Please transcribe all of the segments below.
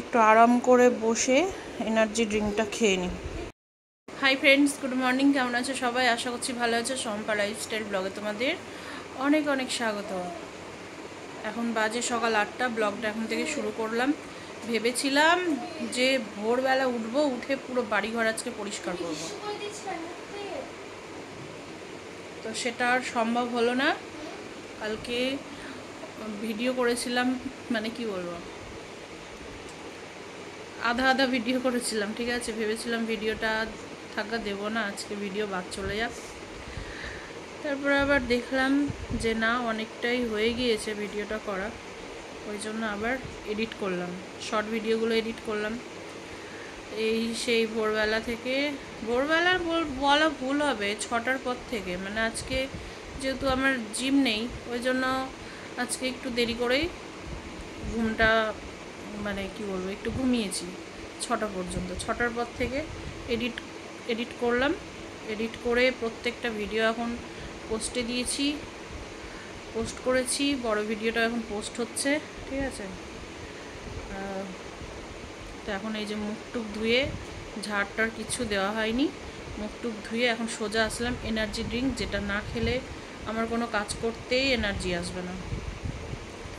একটু আরাম করে বসে এনার্জি ড্রিঙ্কটা খেয়ে নিই। Hi friends, good morning. কেমন আছো সবাই? আশা করছি ভালো আছো। শম্পা লাইফস্টাইল ব্লগে তোমাদের অনেক অনেক স্বাগত। এখন বাজে সকাল 8টা। ব্লগটা এখন থেকে শুরু করলাম। ভেবেছিলাম যে ভোরবেলা উঠবো, উঠে পুরো বাড়িঘর আজকে পরিষ্কার করব, তো সেটা আর সম্ভব হলো না। কালকে ভিডিও করেছিলাম, মানে কি বলবো, আধা আধা ভিডিও করেছিলাম, ঠিক আছে। ভেবেছিলাম ভিডিওটা থাকা দেবো না, আজকে ভিডিও বাদ চলে যাক। তারপর আবার দেখলাম যে না, অনেকটাই হয়ে গিয়েছে ভিডিওটা করা, ওই জন্য আবার এডিট করলাম, শর্ট ভিডিওগুলো এডিট করলাম। এই সেই ভোরবেলা থেকে, ভোরবেলা বলা ভুল হবে, 6টার পর থেকে, মানে আজকে যেহেতু আমার জিম নেই ওই জন্য আজকে একটু দেরি করেই ঘুমটা, মানে কি বলবো, একটু ঘুমিয়েছি 6টা পর্যন্ত। 6টার পর থেকে এডিট করলাম। এডিট করে প্রত্যেকটা ভিডিও এখন পোস্টে দিয়েছি, পোস্ট করেছি। বড় ভিডিওটা এখন পোস্ট হচ্ছে, ঠিক আছে। তো এখন এই যে মুখটুক ধুয়ে, ঝাড়টার কিছু দেওয়া হয়নি, মুখটুক ধুয়ে এখন সোজা আসলাম এনার্জি ড্রিঙ্ক, যেটা না খেলে আমার কোনো কাজ করতেই এনার্জি আসবে না।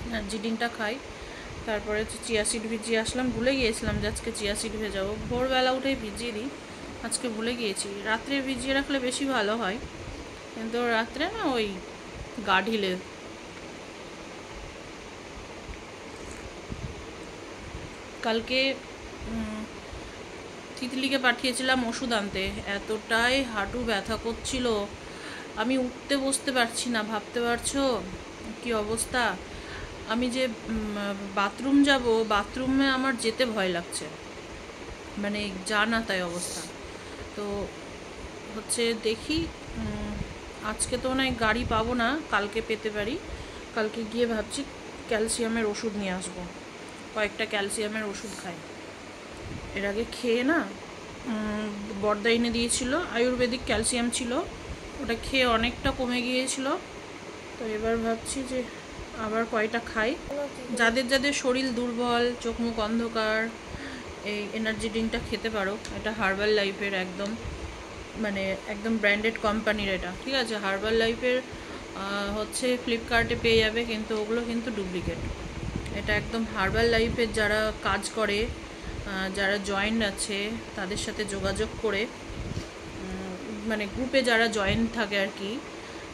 এনার্জি ড্রিঙ্কটা খাই। তারপরে চিয়া সিড ভিজিয়ে আসলাম। ভুলে গিয়েছিলাম যে আজকে চিয়া সিড ভেজাবো, ভোরবেলা উঠেই ভিজিয়ে দিই, আজকে ভুলে গিয়েছি। রাত্রে ভিজিয়ে রাখলে বেশি ভালো হয়, কিন্তু রাত্রে না ওই গা ঢিলে। কালকে তিতলিকে পাঠিয়েছিলাম ওষুধ আনতে, এতটাই হাঁটু ব্যথা করছিল, আমি উঠতে বসতে পারছি না। ভাবতে পারছো কি অবস্থা? আমি যে বাথরুম যাব, বাথরুমে আমার যেতে ভয় লাগছে, মানে যা না তাই অবস্থা। তো হচ্ছে দেখি, আজকে তো মানে গাড়ি পাবো না, কালকে পেতে পারি। কালকে গিয়ে ভাবছি ক্যালসিয়ামের ওষুধ নিয়ে আসবো, কয়েকটা ক্যালসিয়ামের ওষুধ খাই। এর আগে খেয়ে না, বর্দা এনে দিয়েছিল, আয়ুর্বেদিক ক্যালসিয়াম ছিল, ওটা খেয়ে অনেকটা কমে গিয়েছিল। তো এবার ভাবছি যে আবার কয়টা খাই। যাদের যাদের শরীর দুর্বল, চোখ মুখ অন্ধকার, এই এনার্জি ড্রিঙ্কটা খেতে পারো। এটা হার্বাল লাইফের একদম, মানে একদম ব্র্যান্ডেড কোম্পানির এটা, ঠিক আছে। হার্বাল লাইফের হচ্ছে ফ্লিপকার্টে পেয়ে যাবে, কিন্তু ওগুলো কিন্তু ডুপ্লিকেট। এটা একদম হার্বাল লাইফের যারা কাজ করে, যারা জয়েন্ট আছে তাদের সাথে যোগাযোগ করে, মানে গ্রুপে যারা জয়েন থাকে আর কি,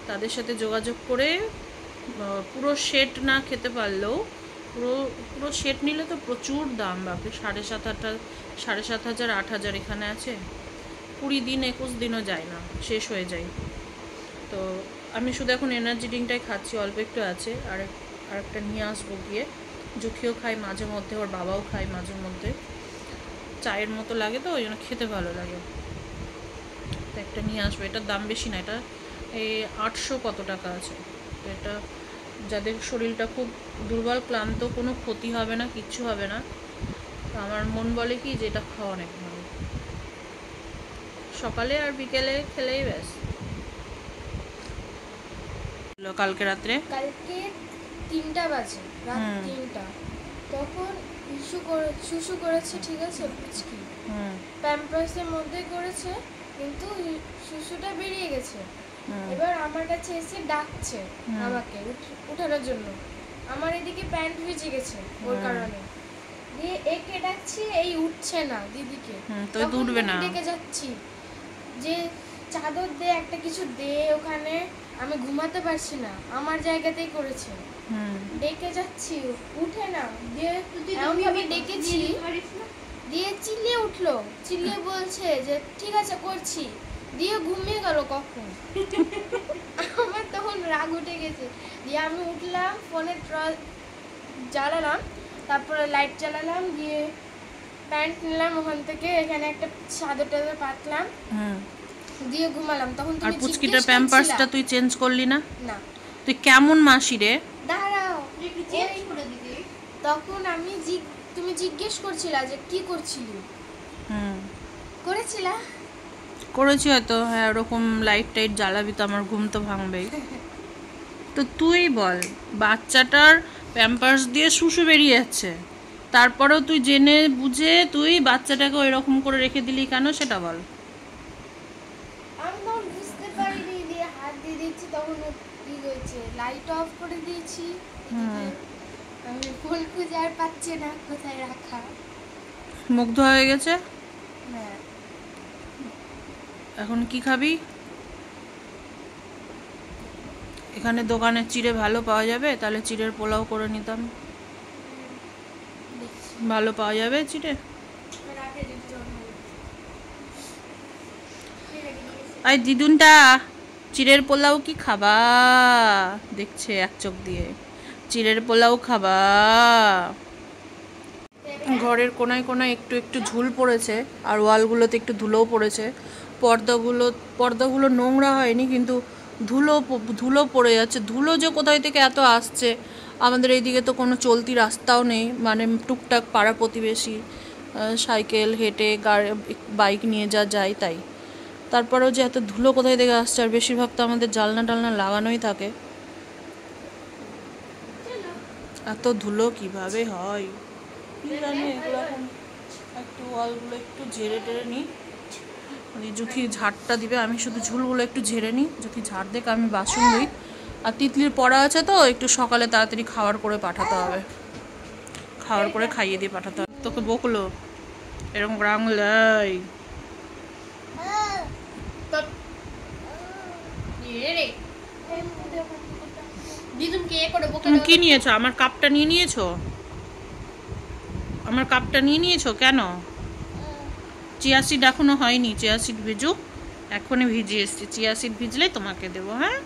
তাদের সাথে যোগাযোগ করে পুরো সেট না খেতে পারলেও, পুরো সেট নিলে তো প্রচুর দাম, বাপরে। 7,500 8,000 এখানে আছে। 20 দিন 21 দিনও যায় না, শেষ হয়ে যায়। তো আমি শুধু এখন এনার্জি ড্রিঙ্কটাই খাচ্ছি, অল্প একটু আছে, আর একটা নিয়ে আসবো গিয়ে। জুখিও খাই মাঝে মধ্যে, ওর বাবাও খায় মাঝে মধ্যে, চায়ের মতো লাগে তো ওই জন্য খেতে ভালো লাগে। তো একটা নিয়ে আসবো, এটার দাম বেশি না, এটা এই 800 কত টাকা আছে। তো এটা যাদের শরীরটা খুব দুর্বল ক্লান্ত, কোনো ক্ষতি হবে না, কিচ্ছু হবে না। তো আমার মন বলে কি যে এটা খাওয়া অনেক ভালো, সকালে আর বিকেলে খেলেই ব্যাস। কালকে রাত্রে, কালকে 3টা বাজে, রাত 3টা, তখন শুশু করেছে, ঠিক আছে। পুচকি প্যাম্পাসের মধ্যে করেছে, কিন্তু শুশুটা বেরিয়ে গেছে। এবার আমার কাছে এসে ডাকছে আমাকে উঠানোর জন্য। আমার এদিকে প্যান্ট ভিজে গেছে ওর কারণে, দিয়ে একে ডাকছি, এই উঠছে না দিদিকে। তো উঠবে না, ডেকে যাচ্ছি যে চাদর দে, একটা কিছু দে ওখানে, আমি ঘুমাতে পারছি না, আমার জায়গাতেই করেছে। ডেকে যাচ্ছি, উঠে না, দিয়ে এমনভাবে ডেকেছি, দিয়ে চিল্লিয়ে উঠলো, চিল্লিয়ে বলছে যে ঠিক আছে করছি, দিয়ে ঘুমিয়ে গেল কখন। আমার তখন রাগ উঠে গেছে, দিয়ে আমি উঠলাম, ফোনের টর্চ জ্বালালাম, তারপরে লাইট জ্বালালাম, দিয়ে প্যান্ট নিলাম ওখান থেকে, এখানে একটা চাদর টাদর পাতলাম, দিয়ে ঘুমালাম। তখন আর পুচকিটার প্যাম্পাসটা তুই চেঞ্জ করলি না? না। তুই কেমন মাসি রে? দাঁড়াও, তখন আমি তুমি জিজ্ঞেস করছিলা যে কি করছিলি, করেছি হয়তো, হ্যাঁ। ওরকম লাইট টাইট জ্বালাবি তো আমার ঘুম তো ভাঙবেই। তো তুই বল, বাচ্চাটার প্যাম্পার্স দিয়ে শুশু বেরিয়ে যাচ্ছে, তারপরেও তুই জেনে বুঝে তুই বাচ্চাটাকে ওই রকম করে রেখে দিলি কেন সেটা বল। আমি তখন বুঝতে পারিনি, দিয়ে হাত দিয়ে দিচ্ছি তখন কি হয়েছে, লাইট অফ করে দিয়েছি। আমি ফোন খুঁজে আর পাচ্ছি না কোথায় রাখা। মুগ্ধ হয়ে গেছে। হ্যাঁ। এখন কি খাবি? এখানে দোকানে চিড়ে ভালো পাওয়া যাবে, তাহলে চিড়ের পোলাও করে নিতাম। ভালো পাওয়া যাবে চিড়ে? আই দিদুনটা চিড়ের পোলাও কি খাবা? দেখছে এক চোখ দিয়ে। চিড়ের পোলাও খাবা? ঘরের কোনায় কোনায় একটু একটু ঝুল পড়েছে, আর ওয়ালগুলোতে একটু ধুলোও পড়েছে। পর্দাগুলো নোংরা হয়নি, কিন্তু ধুলো পড়ে যাচ্ছে। ধুলো যে কোথায় থেকে এত আসছে, আমাদের এইদিকে তো কোনো চলতি রাস্তাও নেই, মানে টুকটাক পাড়া প্রতিবেশী সাইকেল হেঁটে বাইক নিয়ে যায় তাই। তারপরেও যে এত ধুলো কোথায় থেকে আসছে, আর বেশিরভাগ তো আমাদের জানলা টালনা লাগানোই থাকে। এত ধুলো কিভাবে হয় কি জানি। এগুলো এখন একটু ওয়ালগুলো একটু ঝেড়ে টেড়ে নিই। যুথি ঝাড়টা দিবে, আমি শুধু ঝুলগুলো একটু ঝেড়ে নিই। যুথি ঝাড় দেখে আমি বাসন ধুই। আর তিতলির পড়া আছে তো, একটু সকালে তাড়াতাড়ি খাওয়ার করে পাঠাতে হবে, খাওয়ার করে খাইয়ে দিয়ে পাঠাতে হবে। তোকে বকলো এরকম রাংলাই। তুমি কি নিয়েছো? আমার কাপটা নিয়ে নিয়েছো? আমার কাপটা নিয়ে নিয়েছো কেন? চিয়া সিড এখনো হয়নি, চিয়া সিড ভিজুক, এখনই ভিজিয়ে এসছি। চিয়া সিড ভিজলে তোমাকে দেবো। হ্যাঁ,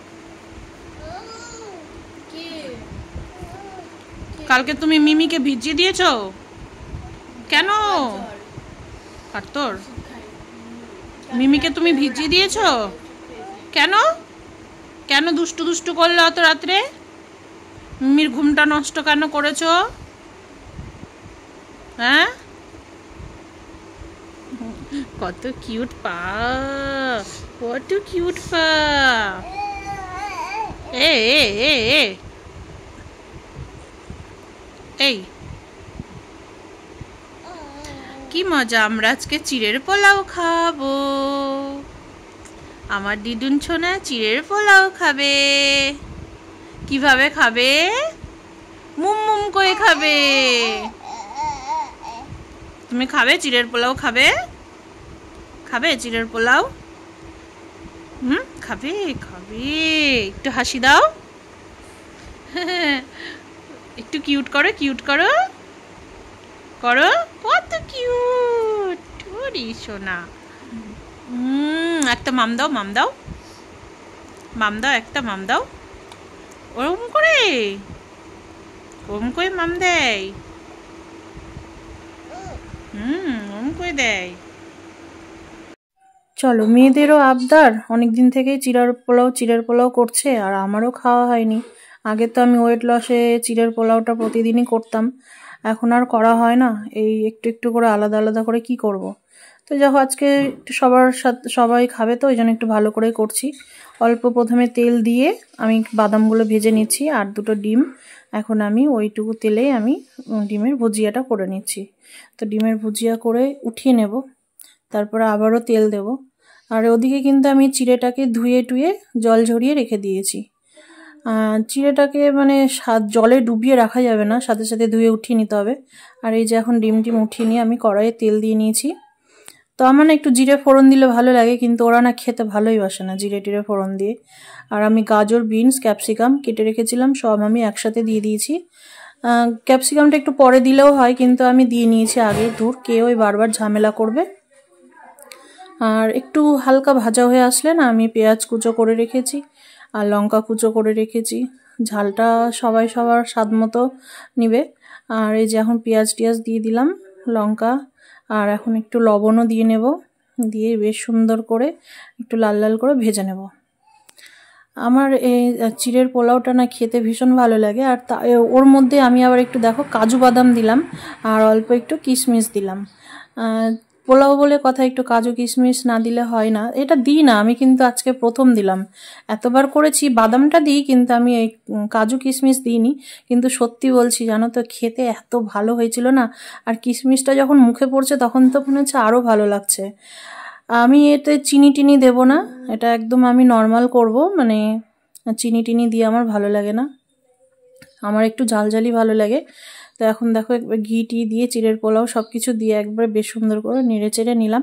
কালকে তুমি মিমিকে ভিজিয়ে দিয়েছো কেন? আর তোর মিমিকে তুমি ভিজিয়ে দিয়েছো কেন? কেন দুষ্টু দুষ্টু করলে অত রাত্রে? মিমির ঘুমটা নষ্ট কেন করেছো? হ্যাঁ, কত কিউট পা, কত কিউট পা। এ এ এ এ এই কি মজা, আমরা আজকে চিড়ের পোলাও খাবো। আমার দিদুন ছোনা চিড়ের পোলাও খাবে। কিভাবে খাবে? মুম মুম করে খাবে। তুমি খাবে চিড়ের পোলাও? খাবে? খাবে চিড়ের পোলাও? খাবে খাবে। একটু হাসি দাও। একটু কিউট করো, কিউট করো, করো। কত কিউট ওরে সোনা। একটা মাম দাও, মাম দাও, মাম দাও, একটা মাম দাও। ওরকম করে, ওরকম করে মাম দেয়। ওরকম করে দেয়। চলো, মেয়েদেরও আবদার, অনেক দিন থেকেই চিড়ের পোলাও করছে, আর আমারও খাওয়া হয়নি। আগে তো আমি ওয়েট লসে চিড়ের পোলাওটা প্রতিদিনই করতাম, এখন আর করা হয় না। এই একটু একটু করে আলাদা আলাদা করে কি করব। তো যখন আজকে একটু সবার সাথে সবাই খাবে, তো ওই জন্য একটু ভালো করেই করছি। অল্প প্রথমে তেল দিয়ে আমি বাদামগুলো ভেজে নিচ্ছি, আর দুটো ডিম। এখন আমি ওইটুকু তেলেই আমি ডিমের ভুজিয়াটা করে নিচ্ছি। তো ডিমের ভুজিয়া করে উঠিয়ে নেব, তারপরে আবারও তেল দেব। আর ওদিকে কিন্তু আমি চিড়েটাকে ধুয়ে টুয়ে জল ঝরিয়ে রেখে দিয়েছি। চিড়েটাকে মানে জলে ডুবিয়ে রাখা যাবে না, সাথে সাথে ধুয়ে উঠিয়ে নিতে হবে। আর এই যে এখন ডিম উঠিয়ে নিয়ে আমি কড়াইয়ে তেল দিয়ে নিয়েছি। তো আমার না একটু জিরে ফোড়ন দিলে ভালো লাগে, কিন্তু ওরা না খেতে ভালোই বাসে না জিরে টিরে ফোড়ন দিয়ে। আর আমি গাজর, বিনস, ক্যাপসিকাম কেটে রেখেছিলাম, সব আমি একসাথে দিয়ে দিয়েছি। ক্যাপসিকামটা একটু পরে দিলেও হয়, কিন্তু আমি দিয়ে নিয়েছি আগে। দূর কে ওই বারবার ঝামেলা করবে। আর একটু হালকা ভাজা হয়ে আসলে না, আমি পেঁয়াজ কুচো করে রেখেছি আর লঙ্কা কুচো করে রেখেছি। ঝালটা সবাই সবার স্বাদ মতো নিবে। আর এই যে এখন পেঁয়াজ টিয়াজ দিয়ে দিলাম, লঙ্কা, আর এখন একটু লবণও দিয়ে নেব, দিয়ে বেশ সুন্দর করে একটু লাল লাল করে ভেজে নেব। আমার এই চিড়ের পোলাওটা না খেতে ভীষণ ভালো লাগে। আর ওর মধ্যে আমি আবার একটু দেখো কাজু বাদাম দিলাম, আর অল্প একটু কিশমিশ দিলাম। পোলাও বলে কথা, একটু কাজু কিশমিশ না দিলে হয় না। এটা দিই না আমি, কিন্তু আজকে প্রথম দিলাম। এতবার করেছি বাদামটা দিই, কিন্তু আমি এই কাজু কিশমিশ দিইনি। কিন্তু সত্যি বলছি জানো তো, খেতে এত ভালো হয়েছিল না। আর কিশমিশটা যখন মুখে পড়ছে তখন তো মনে হচ্ছে আরও ভালো লাগছে। আমি এতে চিনি টিনি দেবো না, এটা একদম আমি নর্মাল করব, মানে চিনি টিনি দিয়ে আমার ভালো লাগে না, আমার একটু ঝালঝালি ভালো লাগে। তো এখন দেখো একবার ঘি টি দিয়ে চিড়ের পোলাও সব কিছু দিয়ে একবার বেশ সুন্দর করে নেড়ে চেড়ে নিলাম।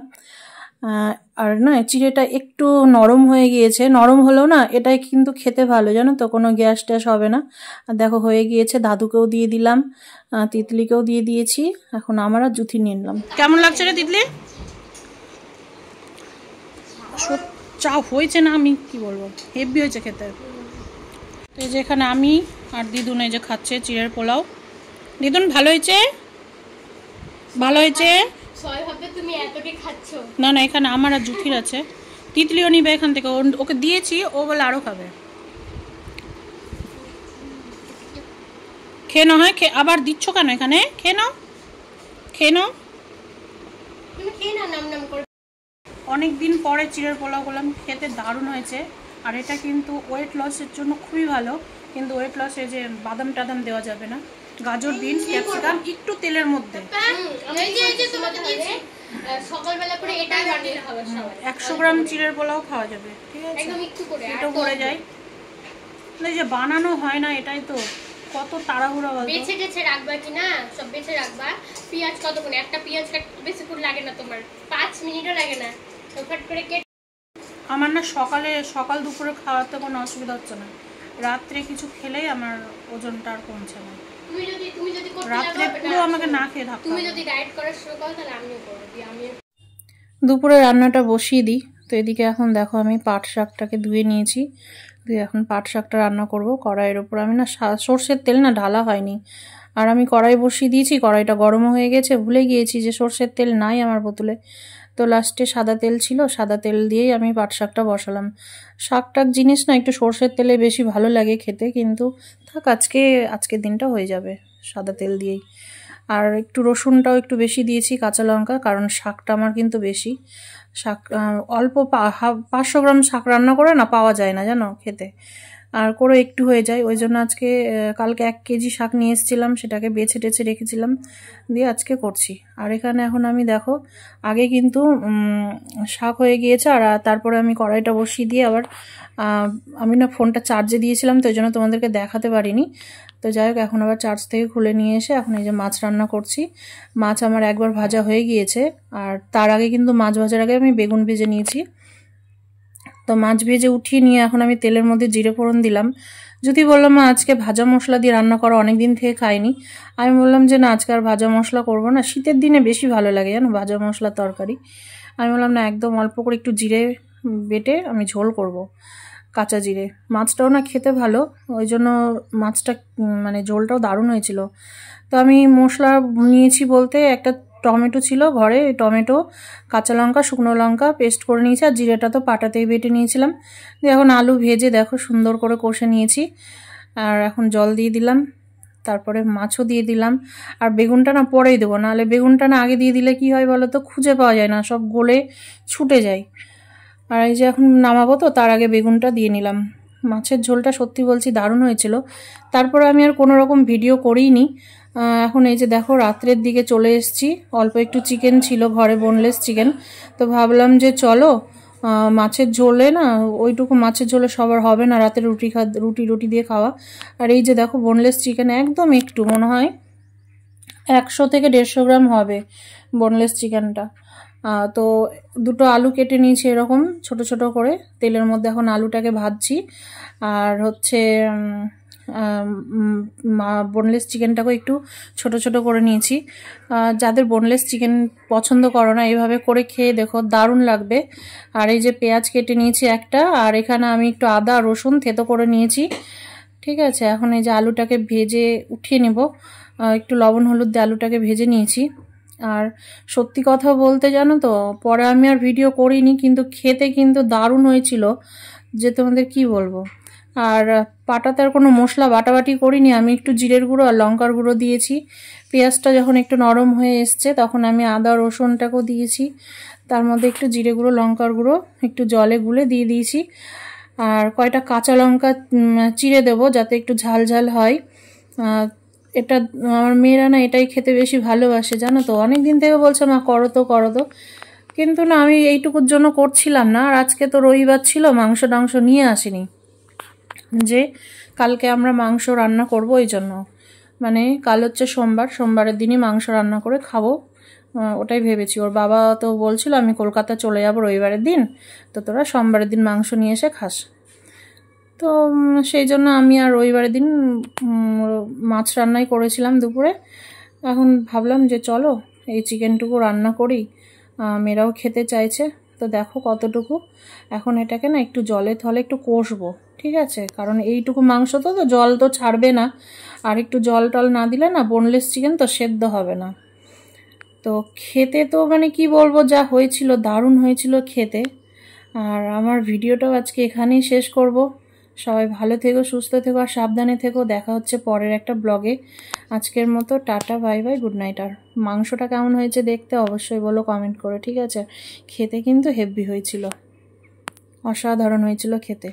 আর না, চিড়েটা একটু নরম হয়ে গিয়েছে, নরম হলেও না এটাই কিন্তু খেতে ভালো জানো তো, কোনো গ্যাস ট্যাস হবে না। আর দেখো হয়ে গিয়েছে, দাদুকেও দিয়ে দিলাম, তিতলিকেও দিয়ে দিয়েছি। এখন আমার আর জুথি নিয়ে নিলাম। কেমন লাগছে রে তিতলি? চা হয়েছে না, আমি কি বলবো, হেভি হয়েছে খেতে। এই যে এখানে আমি আর দিদুন এই যে খাচ্ছে চিড়ের পোলাও। দিদুন ভালো হয়েছে? ভালো হয়েছে? না না, এখানে আমার আর জুথির আছে, তিতলিও নিবে এখান থেকে, ওকে দিয়েছি, ও বলে আরও খাবে। খেয়ে নাও, হয় আবার দিচ্ছ কেন এখানে? খেয়ে নাও, খেয়ে নাও। অনেক দিন পরে চিড়ের পোলাও করলাম, খেতে দারুণ হয়েছে। আর এটা কিন্তু ওয়েট লসের জন্য খুবই ভালো, কিন্তু ওয়েট লসে যে বাদাম টাদাম দেওয়া যাবে না। গাজর, বিনস, ক্যাপসিকাম একটু তেলের মধ্যে 100 গ্রাম চিড়ের পোলাও খাওয়া যাবে, ঠিক আছে? এটা পড়ে যায়, এই যে বানানো হয় না, এটাই তো কত তাড়াহুড়া। বেছে বেছে রাখবা কি না, সব বেছে রাখবা। পেঁয়াজ কতক্ষণ, একটা পেঁয়াজ বেশিক্ষণ লাগে না, তোমার 5 মিনিটও লাগে না, তো ফট করে কেটে। আমার না সকাল দুপুরে খাওয়াতে কোনো অসুবিধা হচ্ছে না, রাত্রে কিছু খেলেই আমার ওজনটা আর কমছে না। তুমি যদি রাত্রে পুরো আমাকে না খেয়ে থাকতে, তুমি যদি ডায়েট করা শুরু করো তাহলে আমিও করব। আমি দুপুরে রান্নাটা বসিয়ে দিই। তো এদিকে এখন দেখো আমি পাট শাকটাকে ধুয়ে নিয়েছি, দিয়ে এখন পাট শাকটা রান্না করব। কড়াইয়ের ওপর আমি না সর্ষের তেল না ঢালা হয়নি, আর আমি কড়াই বসিয়ে দিয়েছি, কড়াইটা গরমও হয়ে গেছে, ভুলে গিয়েছি যে সর্ষের তেল নাই আমার বোতলে। তো লাস্টে সাদা তেল ছিল, সাদা তেল দিয়েই আমি পাট শাকটা বসালাম। শাকটাক জিনিস না একটু সর্ষের তেলে বেশি ভালো লাগে খেতে, কিন্তু থাক, আজকের দিনটা হয়ে যাবে সাদা তেল দিয়েই। আর একটু রসুনটাও একটু বেশি দিয়েছি, কাঁচা লঙ্কা, কারণ শাকটা আমার কিন্তু বেশি। শাক অল্প 500 গ্রাম শাক রান্না করে না পাওয়া যায় না জানো খেতে, আর করে একটু হয়ে যায়, ওই জন্য আজকে কালকে 1 কেজি শাক নিয়ে এসেছিলাম, সেটাকে বেছে টেছে রেখেছিলাম, দিয়ে আজকে করছি। আর এখানে এখন আমি দেখো আগে কিন্তু শাক হয়ে গিয়েছে, আর তারপরে আমি কড়াইটা বসিয়ে দিয়ে আবার আমি না ফোনটা চার্জে দিয়েছিলাম, তো ওই জন্য তোমাদেরকে দেখাতে পারিনি। তো যাই হোক, এখন আবার চার্জ থেকে খুলে নিয়ে এসে এখন এই যে মাছ রান্না করছি। মাছ আমার একবার ভাজা হয়ে গিয়েছে, আর তার আগে কিন্তু মাছ ভাজার আগে আমি বেগুন ভেজে নিয়েছি। তো মাছ ভেজে উঠিয়ে নিয়ে এখন আমি তেলের মধ্যে জিরে ফোড়ন দিলাম। যদি বললাম মা আজকে ভাজা মশলা দিয়ে রান্না করা, অনেক দিন থেকে খাইনি। আমি বললাম যে না, আজকে আর ভাজা মশলা করবো না, শীতের দিনে বেশি ভালো লাগে জানো ভাজা মশলা তরকারি। আমি বললাম না, একদম অল্প করে একটু জিরে বেটে আমি ঝোল করব, কাঁচা জিরে। মাছটাও না খেতে ভালো, ওই জন্য মাছটা মানে ঝোলটাও দারুণ হয়েছিল। তো আমি মশলা নিয়েছি বলতে, একটা টমেটো ছিল ঘরে, টমেটো, কাঁচা লঙ্কা, শুকনো লঙ্কা পেস্ট করে নিয়েছি, আর জিরেটা তো পাটাতেই বেটে নিয়েছিলাম। দিয়ে এখন আলু ভেজে দেখো সুন্দর করে কষে নিয়েছি, আর এখন জল দিয়ে দিলাম, তারপরে মাছও দিয়ে দিলাম। আর বেগুনটা না পরেই দেবো, নাহলে বেগুনটা না আগে দিয়ে দিলে কি হয় বলো তো, খুঁজে পাওয়া যায় না, সব গলে ছুটে যায়। আর এই যে এখন নামাবো, তো তার আগে বেগুনটা দিয়ে নিলাম। মাছের ঝোলটা সত্যি বলছি দারুণ হয়েছিল। তারপরে আমি আর কোনো রকম ভিডিও করিনি। এখন এই যে দেখো রাত্রের দিকে চলে এসেছি, অল্প একটু চিকেন ছিল ঘরে, বোনলেস চিকেন। তো ভাবলাম যে চলো মাছের ঝোলে না, ওইটুকু মাছের ঝোলে সবার হবে না, রাতে রুটি দিয়ে খাওয়া। আর এই যে দেখো বোনলেস চিকেন, একদম একটু মনে হয় 100 থেকে 150 গ্রাম হবে বোনলেস চিকেনটা। তো দুটো আলু কেটে নিয়েছি এরকম ছোট ছোট করে, তেলের মধ্যে এখন আলুটাকে ভাজছি। আর হচ্ছে বোনলেস চিকেনটাকে একটু ছোট ছোট করে নিয়েছি। যাদের বোনলেস চিকেন পছন্দ করো না, এইভাবে করে খেয়ে দেখো দারুণ লাগবে। আর এই যে পেঁয়াজ কেটে নিয়েছি একটা, আর এখানে আমি একটু আদা রসুন থেতো করে নিয়েছি, ঠিক আছে? এখন এই যে আলুটাকে ভেজে উঠিয়ে নেব, একটু লবণ হলুদ দিয়ে আলুটাকে ভেজে নিয়েছি। আর সত্যি কথা বলতে জানো তো, পরে আমি আর ভিডিও করিনি, কিন্তু খেতে কিন্তু দারুণ হয়েছিল, যে তোমাদের কি বলবো। আর পাটাতে আর কোনো মশলা বাটাবাটি করিনি, আমি একটু জিরের গুঁড়ো আর লঙ্কার গুঁড়ো দিয়েছি। পেঁয়াজটা যখন একটু নরম হয়ে এসছে তখন আমি আদা রসুনটাকেও দিয়েছি, তার মধ্যে একটু জিরে গুঁড়ো লঙ্কার গুঁড়ো একটু জলে গুলে দিয়ে দিয়েছি। আর কয়টা কাঁচা লঙ্কা চিড়ে দেবো যাতে একটু ঝাল ঝাল হয়। এটা আমার মেয়েরা না এটাই খেতে বেশি ভালোবাসে, জানো তো। অনেক দিন থেকে বলছে মা করো তো করো তো, কিন্তু না আমি এইটুকুর জন্য করছিলাম না। আর আজকে তো রবিবার ছিল, মাংস টাংস নিয়ে আসিনি, যে কালকে আমরা মাংস রান্না করব, এই জন্য। মানে কাল হচ্ছে সোমবার, সোমবারের দিনই মাংস রান্না করে খাবো, ওটাই ভেবেছি। ওর বাবা তো বলছিল আমি কলকাতা চলে যাব রবিবারের দিন, তো তোরা সোমবারের দিন মাংস নিয়ে এসে খাস। তো সেই জন্য আমি আর রবিবারের দিন মাছ রান্নাই করেছিলাম দুপুরে। এখন ভাবলাম যে চলো এই চিকেনটুকু রান্না করি, মেয়েরাও খেতে চাইছে। তো দেখো কতটুকু, এখন এটাকে না একটু জলে থলে একটু কষবো, ঠিক আছে? কারণ এইটুকু মাংস তো জল তো ছাড়বে না, আর একটু জল টল না দিলে না বোনলেস চিকেন তো সেদ্ধ হবে না। তো খেতে তো মানে কি বলবো, যা হয়েছিল দারুণ হয়েছিল খেতে। আর আমার ভিডিওটাও আজকে এখানেই শেষ করব। সবাই ভালো থেকো, সুস্থ থেকো আর সাবধানে থেকো। দেখা হচ্ছে পরের একটা ব্লগে। আজকের মতো tata, bye bye, good night. আর মাংসটা কেমন হয়েছে দেখতে অবশ্যই বলো কমেন্ট করে, ঠিক আছে? খেতে কিন্তু হেভি হয়েছিল, অসাধারণ হয়েছিল খেতে।